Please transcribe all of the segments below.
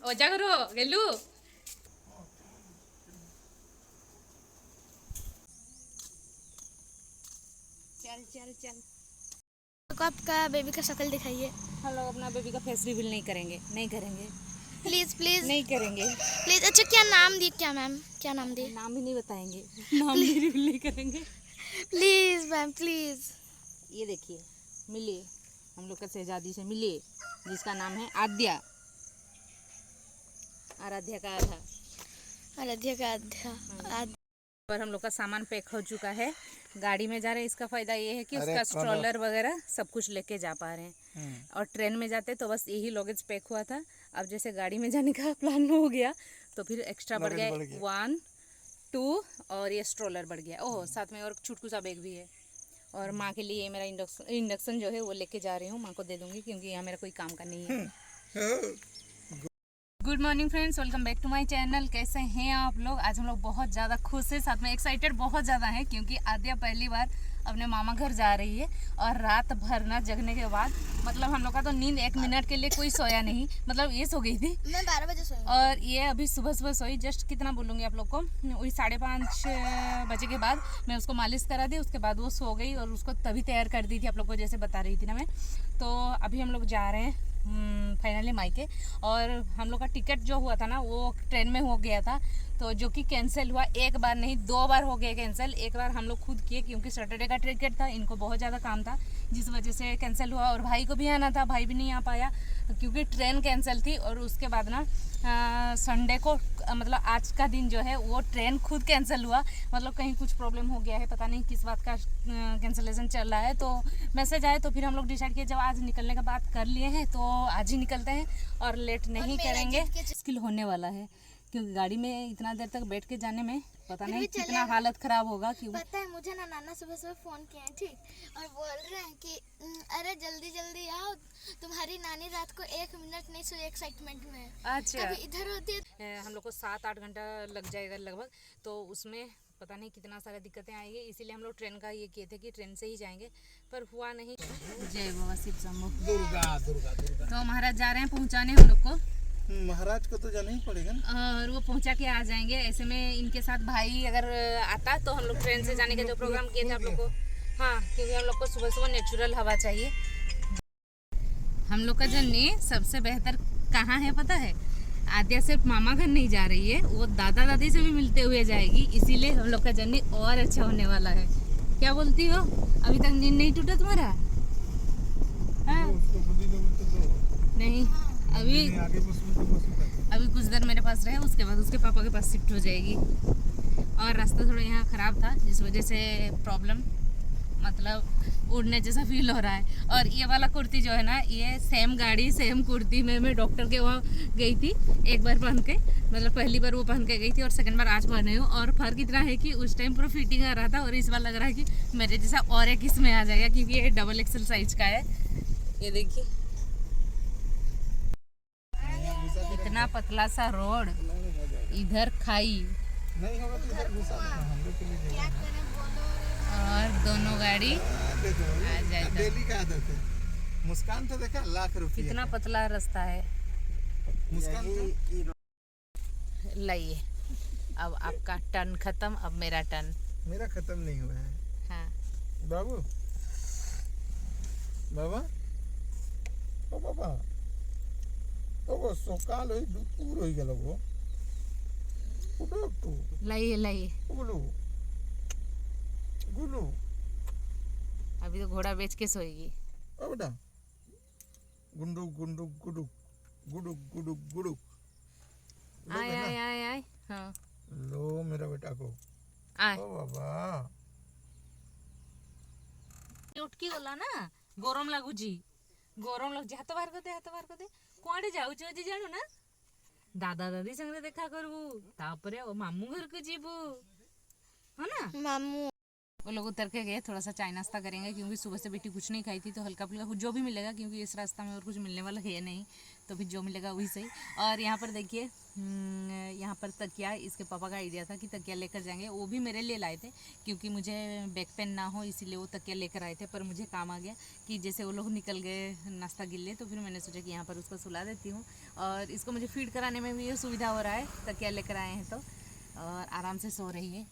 ଅଜା ଘର ଗେଲୁ चल चल चल। को आपका बेबी का शक्ल दिखाइए। हम लोग अपना बेबी का फेस रिवील नहीं करेंगे, नहीं करेंगे, प्लीज प्लीज नहीं करेंगे। प्लीज। अच्छा क्या नाम दिए, क्या मैम क्या नाम दिए? नाम भी नहीं बताएंगे, नाम भी रिवील नहीं करेंगे। Please ma'am please. ये देखिए, मिले हम लोग का शहजादी से मिले, जिसका नाम है आद्या, आराध्या का आधा। आराध्या का आध्या। पर हम लोग का सामान पैक हो चुका है, गाड़ी में जा रहे हैं। इसका फायदा ये है कि उसका स्ट्रोलर वगैरह सब कुछ लेके जा पा रहे हैं। और ट्रेन में जाते तो बस यही लगेज पैक हुआ था। अब जैसे गाड़ी में जाने का प्लान हो गया तो फिर एक्स्ट्रा बढ़ गया 1 2 और ये स्ट्रोलर बढ़ गया। ओह, साथ में और छुटकू सा बैग भी है। और माँ के लिए मेरा इंडक्शन जो है वो लेके जा रही हूँ, माँ को दे दूंगी क्योंकि यहाँ मेरा कोई काम का नहीं है। Good morning friends, welcome back to my channel. कैसे हैं आप लोग? आज हम लोग बहुत ज़्यादा खुश हैं, साथ में एक्साइटेड बहुत ज़्यादा हैं क्योंकि आद्या पहली बार अपने मामा घर जा रही है। और रात भर ना जगने के बाद मतलब हम लोग का तो नींद 1 मिनट के लिए कोई सोया नहीं, मतलब ये सो गई थी। मैं 12 बजे सोई और ये अभी सुबह सुबह सोई। जस्ट कितना बोलूँगी आप लोग को, वही 5:30 बजे के बाद मैं उसको मालिश करा दी, उसके बाद वो सो गई और उसको तभी तैयार कर दी थी आप लोग को, जैसे बता रही थी ना मैं। तो अभी हम लोग जा रहे हैं फाइनली मायके। और हम लोग का टिकट जो हुआ था ना वो ट्रेन में हो गया था, तो जो कि कैंसिल हुआ। 1 बार नहीं 2 बार हो गया कैंसिल। एक बार हम लोग खुद किए क्योंकि सैटरडे का टिकट था, इनको बहुत ज़्यादा काम था जिस वजह से कैंसिल हुआ। और भाई को भी आना था, भाई भी नहीं आ पाया क्योंकि ट्रेन कैंसिल थी। और उसके बाद ना संडे को मतलब आज का दिन जो है वो ट्रेन खुद कैंसिल हुआ। मतलब कहीं कुछ प्रॉब्लम हो गया है, पता नहीं किस बात का कैंसिलेशन चल रहा है। तो मैसेज आए तो फिर हम लोग डिसाइड किए जब आज निकलने का बात कर लिए हैं तो आज ही निकलते हैं और लेट नहीं करेंगे। मुश्किल होने वाला है क्योंकि गाड़ी में इतना देर तक बैठ के जाने में पता नहीं कितना हालत खराब होगा। क्यों पता है मुझे ना, नाना सुबह सुबह फोन किए हैं, ठीक, और बोल रहे हैं कि अरे जल्दी जल्दी आओ, तुम्हारी नानी रात को 1 मिनट नहीं सोई एक्साइटमेंट में। अच्छा, कभी इधर होती है। हम लोग को 7-8 घंटा लग जाएगा लगभग, तो उसमें पता नहीं कितना सारा दिक्कतें आएंगी। इसीलिए हम लोग ट्रेन का ये किए थे कि ट्रेन से ही जाएंगे, पर हुआ नहीं। जय बाबा शिव शंभो। दुर्गा दुर्गा दुर्गा। तो महाराज जा रहे हैं पहुंचाने हम लोग को। महाराज को तो जाना ही पड़ेगा ना। और वो पहुंचा के आ जाएंगे। ऐसे में इनके साथ भाई अगर आता तो हम लोग ट्रेन से जाने का जो प्रोग्राम किए थे आप लोग को, हाँ, क्योंकि हम लोग को सुबह सुबह नेचुरल हवा चाहिए। हम लोग का जर्नी सबसे बेहतर कहाँ है पता है? आद्या सिर्फ मामा घर नहीं जा रही है, वो दादा दादी से भी मिलते हुए जाएगी। इसीलिए हम लोग का जर्नी और अच्छा होने वाला है। क्या बोलती हो? अभी तक नींद नहीं टूटा तुम्हारा? हाँ? नहीं, अभी कुछ देर मेरे पास रहे, उसके बाद उसके पापा के पास शिफ्ट हो जाएगी। और रास्ता थोड़ा यहाँ ख़राब था जिस वजह से प्रॉब्लम, मतलब उड़ने जैसा फील हो रहा है। और ये वाला कुर्ती जो है ना, ये सेम गाड़ी सेम कुर्ती में मैं डॉक्टर के वहाँ गई थी एक बार पहन के, मतलब पहली बार वो पहन के गई थी और सेकंड बार आज पहने हूँ। और फ़र्क इतना है कि उस टाइम पूरा फिटिंग आ रहा था और इस बार लग रहा है कि मेरे जैसा और एक इसमें आ जाएगा क्योंकि ये डबल एक्सल साइज का है। ये देखिए इतना पतला सा रोड, इधर खाई नहीं होगा तो इधर घुसा देना हम लोग के लिए। क्या करें बोलो। और दोनों गाड़ी आ जाए। डेली का आदत है। मुस्कान तो देखा लाख रुपये कितना पतला रास्ता है। मुस्कान तो लाइए, अब आपका टर्न खत्म, अब मेरा टर्न। मेरा खत्म नहीं हुआ है। हाँ बाबू बाबा ओ बाबा ओ सकाल होई दुपुर होई गेल गो उठो तो लाइए लाइए। गुलू गुलू अभी तो घोड़ा बेच के सोएगी। ओ बेटा गुंडू गुंडू गुडू गुडू गुडू गुडू आए आए आए आए। हाँ लो मेरा बेटा को आए। ओ बाबा उठकी गला ना, गरम लगुची, गरम लगुची। हाथ बाहर कर दे, हाथ बाहर कर दे। कुआड़े जाउछ जी जानू ना? दादा दादी संगे देखा करबू, तापरे ओ मामू घर को जीबू, है ना? मामू वो लोग उतर के गए, थोड़ा सा चाय नाश्ता करेंगे क्योंकि सुबह से बेटी कुछ नहीं खाई थी, तो हल्का फुल्का जो भी मिलेगा, क्योंकि इस रास्ता में और कुछ मिलने वाला है नहीं, तो फिर जो मिलेगा वही सही। और यहाँ पर देखिए, यहाँ पर तकिया, इसके पापा का आइडिया था कि तकिया लेकर जाएंगे, वो भी मेरे लिए लाए थे क्योंकि मुझे बैक पेन ना हो, इसीलिए वो तकिया लेकर आए थे। पर मुझे काम आ गया कि जैसे वो लोग निकल गए नाश्ता के लिए, तो फिर मैंने सोचा कि यहाँ पर उसको सुला देती हूँ, और इसको मुझे फीड कराने में भी ये सुविधा हो रहा है, तकिया लेकर आए हैं तो, और आराम से सो रही है।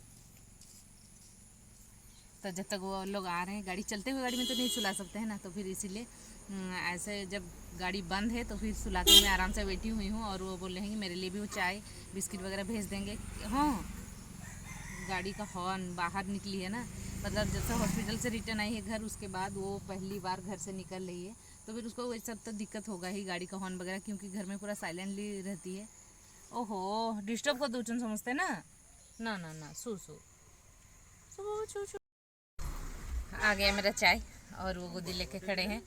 तो जब तक वो लोग आ रहे हैं, गाड़ी चलते हुए गाड़ी में तो नहीं सुला सकते हैं ना, तो फिर इसीलिए ऐसे जब गाड़ी बंद है तो फिर सुला के मैं आराम से बैठी हुई हूँ। और वो बोल रहे हैं कि मेरे लिए भी वो चाय बिस्किट वगैरह भेज देंगे। हाँ, गाड़ी का हॉर्न बाहर निकली है ना, मतलब जब से हॉस्पिटल से रिटर्न आई है घर, उसके बाद वो पहली बार घर से निकल रही है, तो फिर उसको वही सब तो दिक्कत होगा ही, गाड़ी का हॉर्न वगैरह, क्योंकि घर में पूरा साइलेंटली रहती है। ओहो, डिस्टर्ब को दूचन समझते ना, ना ना ना, सू सू सू सू सू। आ गया मेरा चाय, और वो गोदी लेके खड़े हैं।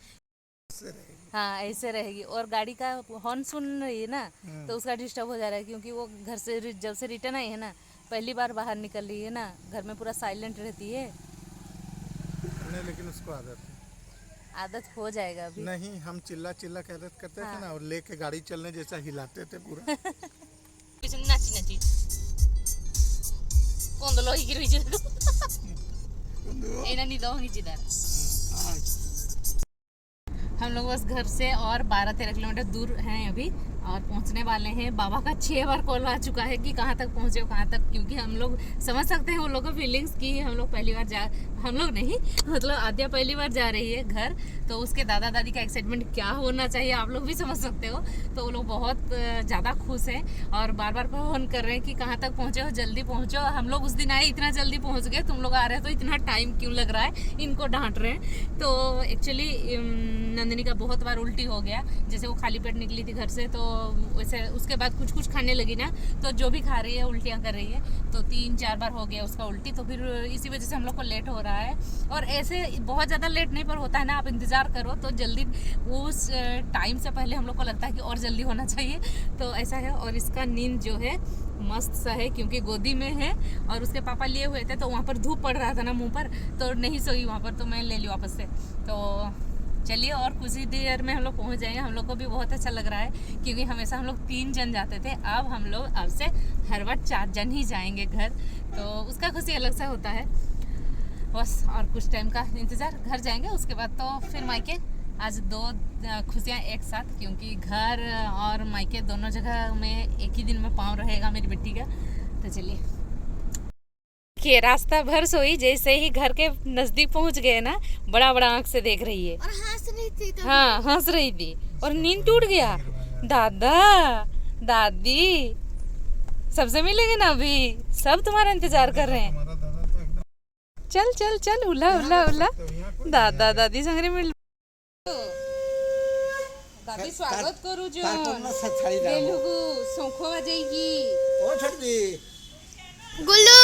हाँ, ऐसे रहेगी। और गाड़ी का हॉर्न सुन रही है ना, तो उसका डिस्टर्ब हो जा रहा है, क्योंकि वो घर से जब से रिटर्न आई है ना, पहली बार बाहर निकल रही है ना, घर में पूरा साइलेंट रहती है। नहीं, लेकिन उसको आदत हो जाएगा अभी। नहीं, हम चिल्ला चिल्ला के आदत करते थे ना, और लेके गाड़ी चलने जैसा हिलाते थे पूरा। नाची नाची कौन लो ही गिर एना नहीं दो ही जिधर। हम लोग बस घर से और 12-13 किलोमीटर दूर हैं अभी, और पहुंचने वाले हैं। बाबा का 6 बार कॉल आ चुका है कि कहाँ तक पहुँचे हो, कहाँ तक, क्योंकि हम लोग समझ सकते हैं उन लोगों का फीलिंग्स कि हम लोग पहली बार हम लोग नहीं, मतलब आद्या पहली बार जा रही है घर, तो उसके दादा दादी का एक्साइटमेंट क्या होना चाहिए आप लोग भी समझ सकते हो। तो वो लोग बहुत ज़्यादा खुश हैं और बार बार फोन कर रहे हैं कि कहाँ तक पहुँचे हो, जल्दी पहुँचो। हम लोग उस दिन आए, इतना जल्दी पहुँच गए, तुम लोग आ रहे हो तो इतना टाइम क्यों लग रहा है, इनको डांट रहे हैं। तो एक्चुअली नंदिनी का बहुत बार उल्टी हो गया, जैसे वो खाली पेट निकली थी घर से, तो वैसे उसके बाद कुछ कुछ खाने लगी ना, तो जो भी खा रही है उल्टियाँ कर रही है, तो 3-4 बार हो गया उसका उल्टी। तो फिर इसी वजह से हम लोग को लेट हो रहा है, और ऐसे बहुत ज़्यादा लेट नहीं पर होता है ना, आप इंतज़ार करो तो जल्दी, उस टाइम से पहले हम लोग को लगता है कि और जल्दी होना चाहिए, तो ऐसा है। और इसका नींद जो है मस्त सा है, क्योंकि गोदी में है, और उसके पापा लिए हुए थे, तो वहाँ पर धूप पड़ रहा था ना मुँह पर, तो नहीं सोई वहाँ पर, तो मैं ले ली वापस से। तो चलिए, और कुछ ही देर में हम लोग पहुँच जाएंगे। हम लोग को भी बहुत अच्छा लग रहा है, क्योंकि हमेशा हम लोग 3 जन जाते थे, अब हम लोग अब से हर बार 4 जन ही जाएंगे घर, तो उसका खुशी अलग सा होता है। बस और कुछ टाइम का इंतज़ार, घर जाएंगे, उसके बाद तो फिर मायके। आज 2 खुशियाँ एक साथ, क्योंकि घर और मायके दोनों जगह में एक ही दिन में पाँव रहेगा मेरी बेटी का। तो चलिए, देखिए रास्ता भर सोई, जैसे ही घर के नजदीक पहुंच गए ना, बड़ा बड़ा आंख से देख रही है और हंस रही थी तो हाँ, हंस रही थी, और नींद टूट गया। दादा दादी सबसे मिलेंगे ना, अभी सब तुम्हारा इंतजार कर रहे हैं। चल चल चल, उला उला उला, दादा दादी संगरे मिल। दादी स्वागत करू जो बेलुगु सोखो बजेगी। ओ छोटी गुल्लू,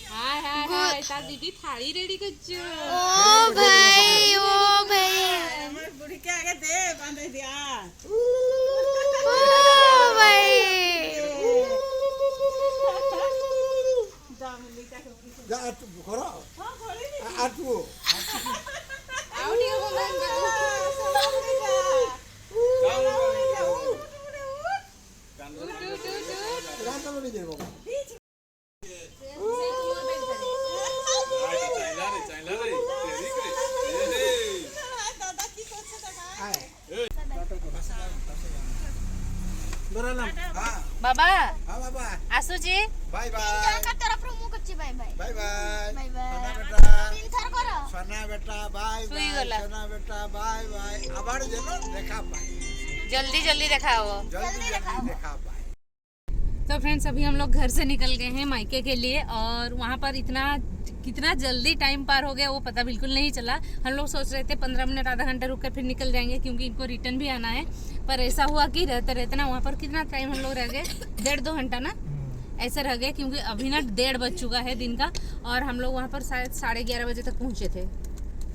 हाय हाय हाय, ता दीदी थाली रेडी कर जो। ओ भाई, ओ भाई, बुढ़ी के आगे दे बांध दिया। ओ भाई, जा तू करो, आ तू आओ नहीं हो मैं रात में नहीं दे बाबा। बाबा हाँ बाबा, आसू जी बाय बाय का तरफ मुंह कच्ची, bye bye bye bye bye bye, बेटा, तीन थर करो, सोना बेटा बाय सुई बाय, गला। सोना बेटा बाय बाय। आबार जनो देखा पाए, जल्दी जल्दी दिखाओ। जल्दी जल्दी देखा पाए। तो फ्रेंड्स, अभी हम लोग घर से निकल गए हैं मायके के लिए, और वहाँ पर कितना जल्दी टाइम पार हो गया वो पता बिल्कुल नहीं चला। हम लोग सोच रहे थे 15 मिनट आधा घंटा रुक कर फिर निकल जाएंगे, क्योंकि इनको रिटर्न भी आना है, पर ऐसा हुआ कि रहते रहते ना वहाँ पर कितना टाइम हम लोग रह गए, 1.5-2 घंटा ना ऐसे रह गए, क्योंकि अभी ना 1:30 बज चुका है दिन का, और हम लोग वहाँ पर शायद 11:30 बजे तक पहुँचे थे।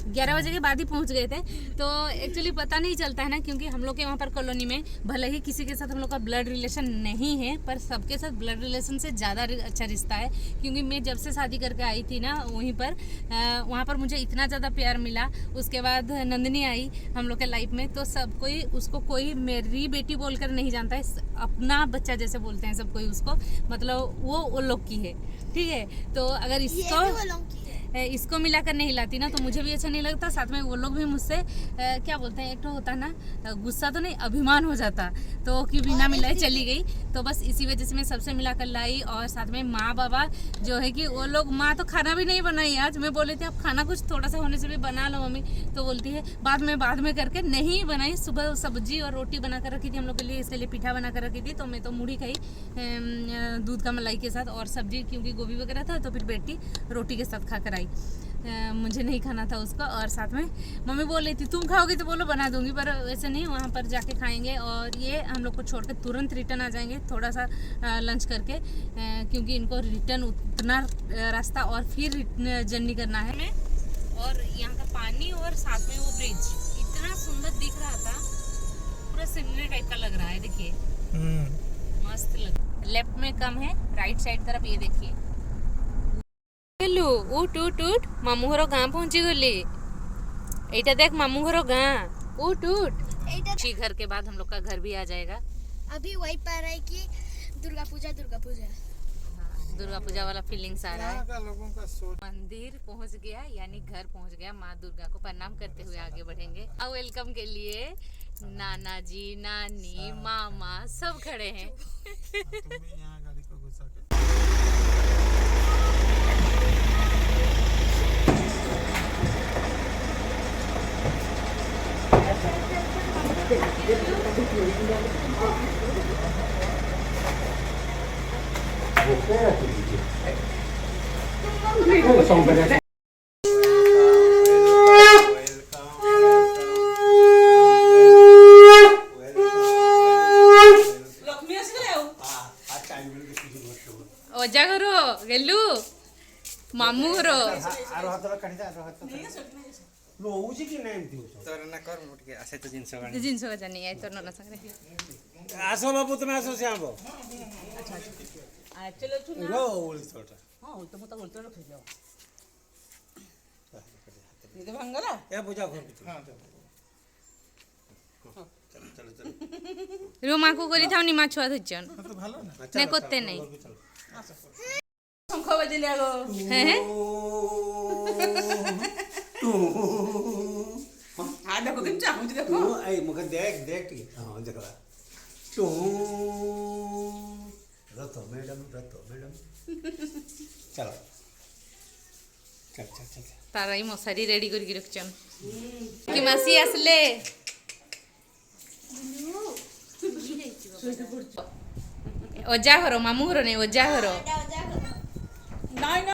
11 बजे के बाद ही पहुंच गए थे। तो एक्चुअली पता नहीं चलता है ना, क्योंकि हम लोग के वहाँ पर कॉलोनी में भले ही किसी के साथ हम लोग का ब्लड रिलेशन नहीं है, पर सबके साथ ब्लड रिलेशन से ज़्यादा अच्छा रिश्ता है। क्योंकि मैं जब से शादी करके आई थी ना वहीं पर वहाँ पर मुझे इतना ज़्यादा प्यार मिला। उसके बाद नंदिनी आई हम लोग के लाइफ में, तो सब कोई उसको कोई मेरी बेटी बोलकर नहीं जानता है, अपना बच्चा जैसे बोलते हैं सब कोई उसको, मतलब वो लोग की है, ठीक है। तो अगर इसको मिलाकर नहीं लाती ना तो मुझे भी अच्छा नहीं लगता, साथ में वो लोग भी मुझसे क्या बोलते हैं, एक तो होता ना गुस्सा तो नहीं, अभिमान हो जाता, तो कि बिना मिलाए चली गई। तो बस इसी वजह से मैं सबसे मिलाकर लाई। और साथ में माँ बाबा जो है कि वो लोग, माँ तो खाना भी नहीं बनाई आज। मैं बोले थे आप खाना कुछ थोड़ा सा होने से भी बना लो मम्मी, तो बोलती है बाद में करके नहीं बनाई। सुबह सब्जी और रोटी बना कर रखी थी हम लोग के लिए, इसके लिए पीठा बना कर रखी थी, तो मैं तो मुड़ी खाई दूध का मलाई के साथ, और सब्जी क्योंकि गोभी वगैरह था, तो फिर बेटी रोटी के साथ खा कर आई। मुझे नहीं खाना था उसका। और साथ में मम्मी बोल रही थी तुम खाओगी तो बोलो बना दूंगी, पर वैसे नहीं, वहाँ पर जाके खाएंगे। और ये हम लोग को छोड़कर तुरंत रिटर्न आ जाएंगे, थोड़ा सा लंच करके, क्योंकि इनको रिटर्न उतना रास्ता और फिर जर्नी करना है। और यहाँ का पानी और साथ में वो ब्रिज इतना सुंदर दिख रहा था, पूरा सिमली टाइप का लग रहा है। देखिए मस्त लग। लेफ्ट में कम है, राइट साइड तरफ ये देखिए। हेलो उठ उठ उठ, मामू घर गाँ पहुंची गली। एटा देख मामू घर गाँ, उठ उठ। अच्छी घर के बाद हम लोग का घर भी आ जाएगा। अभी वही पा रहा है कि दुर्गा पूजा दुर्गा पूजा वाला फीलिंग्स आ रहा है। यहाँ का लोगों का सोच। मंदिर पहुंच गया, यानी घर पहुंच गया। माँ दुर्गा को प्रणाम करते हुए आगे बढ़ेंगे। और वेलकम के लिए नाना जी, नानी, मामा सब खड़े हैं। तुम भी यहाँ गाड़ी को घुसा के लक्ष्मी ଆସିଗଲେ ଆଉ ଅଜା ଘର ଗେଲୁ, ମାମୁଁ ଘର। ଆର ହାତର କାଢିଦେ, ଆର ହାତ ନଉଛି କି ନାଇଁ ଏମିତି ହଉଛ। ତୋର ନା କର ମୁଁ ଟିକେ ଆସେ ତ ଜିନିଷ ଗାଣି। ଜିନିଷ କଥା ନେଇ ଆଇ ତୋର ନନା ସାଙ୍ଗରେ। ଆସ ବାବୁ ତମେ ଆସ ସେ ଆମ୍ବ ଆକ୍ଚୁଆଲି ଅଛୁ ନା ର ଓଳି ତୋଟା ହଁ ତ ମୁଁ ତ ଗୋଲତ ରଖିଦିଅ ఇది ଭାଙ୍ଗଲା ଏ ପୂଜା ଘର ଭିତରେ ହଁ চলো চলো চলো রুমাকু করি থাও নি মা ছুয়া ধরছন তো ভালো না। না করতে নাই। ଶଙ୍ଖ ବାଜିଲେ ଆଗ হ্যাঁ ଆ ଦେଖ କେମିତି ଚାହୁଁଛି ଦେଖ এই মুখে দেখ দেখ ଟିକେ ହଁ ଦେଖଲା ଟୁ ରଥ ମ୍ୟାଡାମ চলো চল চল চল তারাই মশারি রেডি করি রাখছন কি মাসি আসলে ओजा घरो मामू घरो नहीं ओजा घरो। ନାଇଁ ନା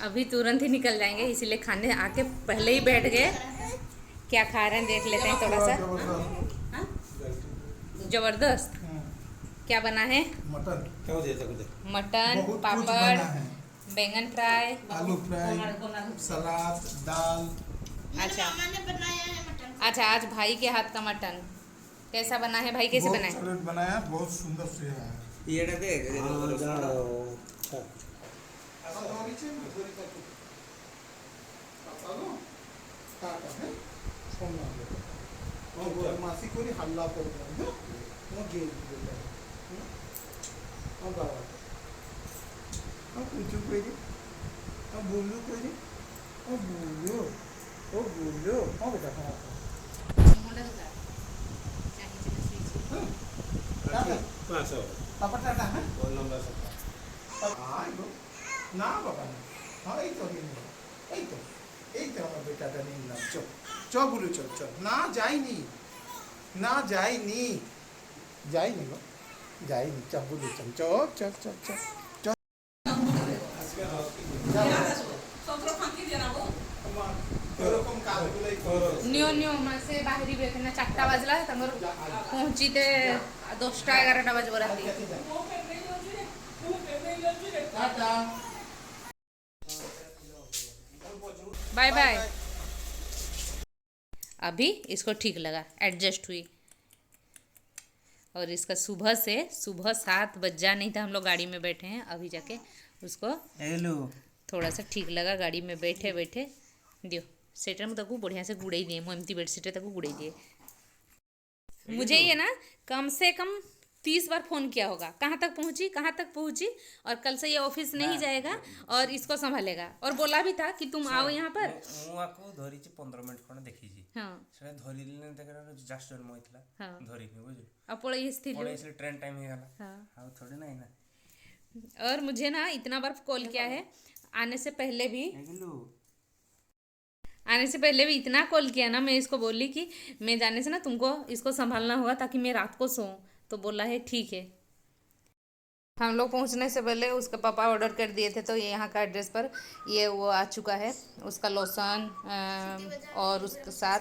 अभी तुरंत ही निकल जाएंगे, इसीलिए खाने आके पहले ही बैठ गए। क्या खा रहे हैं देख लेते हैं थोड़ा सा। जबरदस्त क्या बना है? मटन কেউ দে দেখো দে मटन, बहुत कुछ पापड़, बना है। बैंगन फ्राई। आलू फ्राई, सलाद, दाल। अच्छा मामा ने बनाया है मटन। अच्छा आज भाई के हाथ का मटन कैसा बना है भाई, कैसे बहुत बना है? सॉलिड बनाया, बहुत सुंदर से है। ଇଏଟା ଦେ ଯାଅ মাসি করে হাল্লা করবে ও গেল ও বাবা ও কুচু করে ও বুলু করে ও বুলু ও বেটা খারাপ পাঁচ পাপা টাটা হ্যাঁ ওর নম্বর না বাবা না হ্যাঁ এই তো এই তো আমার বেটাটা নিলাম চল চ বুলু চল চল না যাইনি গো যাইনি চ বুলু চল চল ସନ୍ତର ଫାଙ୍କି ଦିଅ ନା ବୋ এরকম কাজগুলোই করো নিও নিও মাসে বাহিরি বেখনা 4টা বাজলা তমর পৌঁছিতে 10টা 11টা বাজব রাতে। बाय बाय अभी इसको ठीक लगा, एडजस्ट हुई। और इसका सुबह 7 बज जा नहीं था, हम लोग गाड़ी में बैठे हैं, अभी जाके उसको हेलो थोड़ा सा ठीक लगा गाड़ी में बैठे बैठे। दियो स्वेटर में तक बढ़िया से गुड़ाई दिए, एमती बेडशीट तक गुड़ाई दिए। मुझे ये ना कम से कम 30 बार फ़ोन किया होगा, कहाँ तक पहुँची, और कल से ये ऑफिस नहीं जाएगा और इसको संभालेगा। और बोला भी था कि तुम आओ यहाँ पर। ମୁଁ ଆକୁ ଧରିଛି 15 ମିନିଟ୍ ଖଣ୍ଡେ ଦେଖିଛି। हाँ ସେଟା ଧରିଲି ଦେଖା ଜାଷ୍ଟ ଜନ୍ମ ହେଇଥିଲା हाँ ଧରିନି ବୁଝୁ अब पड़े स्थिर ପଳେଇ ଆସିଲେ ଟ୍ରେନ୍ ଟାଇମ୍ ହେଇଗଲା हाँ। ଆଉ ଥୋड़ी ନା ଏଇନା और मुझे ना इतना बार कॉल किया है, आने से पहले भी इतना कॉल किया ना। मैं इसको बोली कि मैं जाने से ना तुमको इसको संभालना होगा ताकि मैं रात को सोऊं। तो बोला है ठीक है। हम लोग पहुंचने से पहले उसका पापा ऑर्डर कर दिए थे, तो ये यहाँ का एड्रेस पर ये वो आ चुका है। उसका लोशन और उसके साथ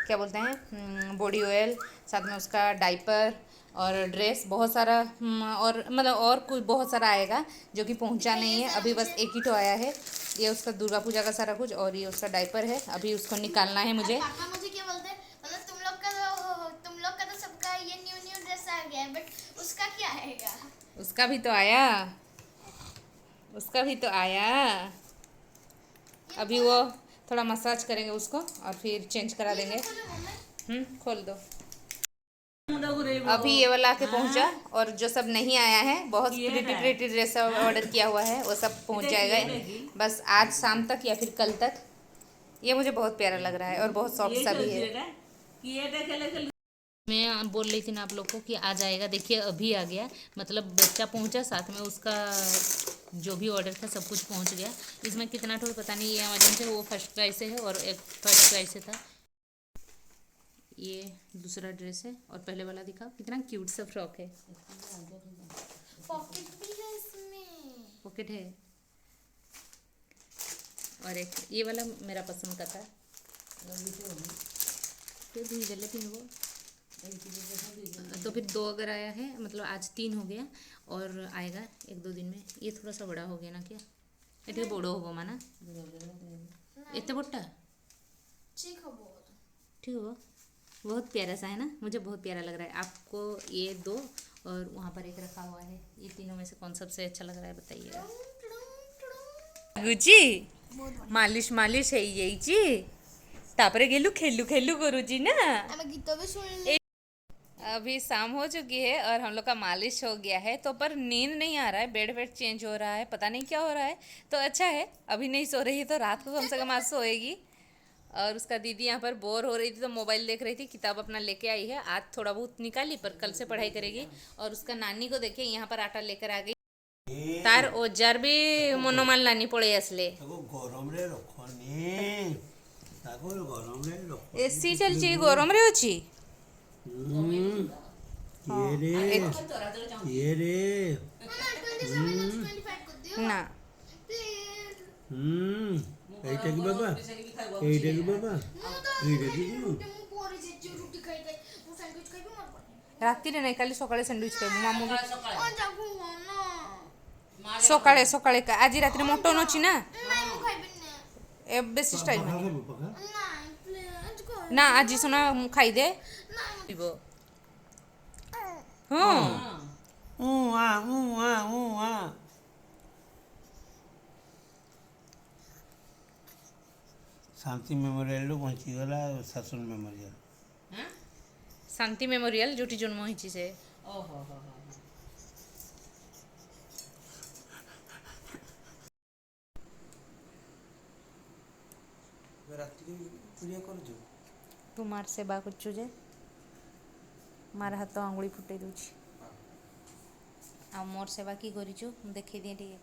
क्या बोलते हैं बॉडी ऑयल, साथ में उसका डाइपर और ड्रेस, बहुत सारा और मतलब और कुछ बहुत सारा आएगा जो कि पहुंचा नहीं है अभी, बस एक ही तो आया है। ये उसका दुर्गा पूजा का सारा कुछ, और ये उसका डाइपर है, अभी उसको निकालना है मुझे। पापा मुझे क्या बोलते हैं, मतलब तुम लोग का तो सबका ये न्यू ड्रेस आ गया है, बट उसका क्या आएगा? उसका भी तो आया। अभी वो थोड़ा मसाज करेंगे उसको और फिर चेंज करा देंगे। खोल दो। अभी ये वाला आके पहुंचा, और जो सब नहीं आया है, बहुत प्रिटी ड्रेस ऑर्डर किया हुआ है, वो सब पहुंच जाएगा बस आज शाम तक या फिर कल तक। ये मुझे बहुत प्यारा लग रहा है और बहुत सॉफ्ट सा भी है। मैं बोल रही थी ना आप लोग को कि आ जाएगा, देखिए अभी आ गया। मतलब बच्चा पहुंचा, साथ में उसका जो भी ऑर्डर था सब कुछ पहुंच गया। इसमें कितना ठोड़ पता नहीं, ये अमेजन से वो फर्स्ट प्राइस से है और एक फर्स्ट प्राइस से था। ये दूसरा ड्रेस है, और पहले वाला दिखा कितना क्यूट सा फ्रॉक है। पॉकेट भी है इसमें, पॉकेट है। और एक ये वाला मेरा पसंद का था, तो फिर 2 अगर आया है, मतलब आज 3 हो गया और आएगा 1-2 दिन में। ये थोड़ा सा बड़ा हो गया ना क्या, ये बड़ो हो माना इतने बड़ा ठीक हो बहुत प्यारा सा है ना, मुझे बहुत प्यारा लग रहा है। आपको ये 2 और वहाँ पर एक रखा हुआ है, ये तीनों में से कौन सबसे अच्छा लग रहा है बताइएगा। गुची मालिश है यही जी, तापरे गेलू खेलू करूची ना। हमें गीत भी सुन। अभी शाम हो चुकी है और हम लोग का मालिश हो गया है, तो पर नींद नहीं आ रहा है, बेड चेंज हो रहा है, पता नहीं क्या हो रहा है। तो अच्छा है अभी नहीं सो रही है, तो रात को कम से कम आज सोएगी। और उसका दीदी यहाँ पर बोर हो रही थी तो मोबाइल देख रही थी, किताब अपना लेके आई है। आज थोड़ा बहुत निकाली, पर कल से पढ़ाई करेगी। और उसका नानी को देखिए यहाँ पर आटा लेकर आ गई। तार ओजार भी मनोमाल नानी पड़े असले एसी चलची गरम रे अछि ना এইটা কি বাবা এইটা কি বাবা এইটা কি ରାତିରେ ନାଇଁ, କାଲି ସକାଳେ ସ୍ୟାଣ୍ଡୱିଚ୍ ଖାଇବୁ। ମାମୁ ବି ସକାଳେ ଆଜି ରାତିରେ ମଟନ୍ ଅଛି ନା, ଏ ବେଶୀ ଷ୍ଟାଇଲ୍ ନା। ଆଜି ସୁନା ଖାଇଦେ ହଁ। ଶାନ୍ତି ମେମୋରିଆଲରୁ ପହଞ୍ଚିଗଲା ଶାସନ ମେମୋରିଆଲ। ଶାନ୍ତି ମେମୋରିଆଲ ଯୋଉଠି ଜନ୍ମ ହେଇଛି ସେ। ରାତିରେ ପୂଜା କରୁଛୁ, ତୁ ମାର ସେବା କରୁଛୁ ଯେ ମାର ହାତ ଆଙ୍ଗୁଳି ଫୁଟେଇ ଦଉଛି। ଆଉ ମୋର ସେବା କି କରିଛୁ ମୁଁ ଦେଖେଇ ଦିଏ ଟିକେ।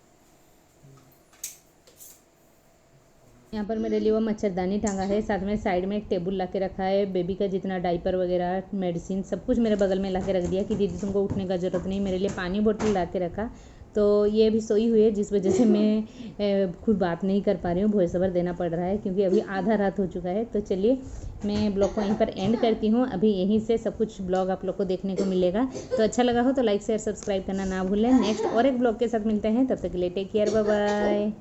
यहाँ पर मेरे लिए वो मच्छरदानी टांगा है, साथ में साइड में एक टेबल ला के रखा है। बेबी का जितना डाइपर वगैरह मेडिसिन सब कुछ मेरे बगल में ला के रख दिया कि दीदी तुमको उठने का ज़रूरत नहीं। मेरे लिए पानी बोतल ला के रखा। तो ये अभी सोई हुई है, जिस वजह से मैं खुद बात नहीं कर पा रही हूँ, वॉइस ओवर देना पड़ रहा है क्योंकि अभी आधा रात हो चुका है। तो चलिए मैं ब्लॉग को यहीं पर एंड करती हूँ। अभी यहीं से सब कुछ ब्लॉग आप लोग को देखने को मिलेगा। तो अच्छा लगा हो तो लाइक शेयर सब्सक्राइब करना ना भूलें। नेक्स्ट और एक ब्लॉग के साथ मिलते हैं, तब तक के लिए टेक केयर, बाय बाय।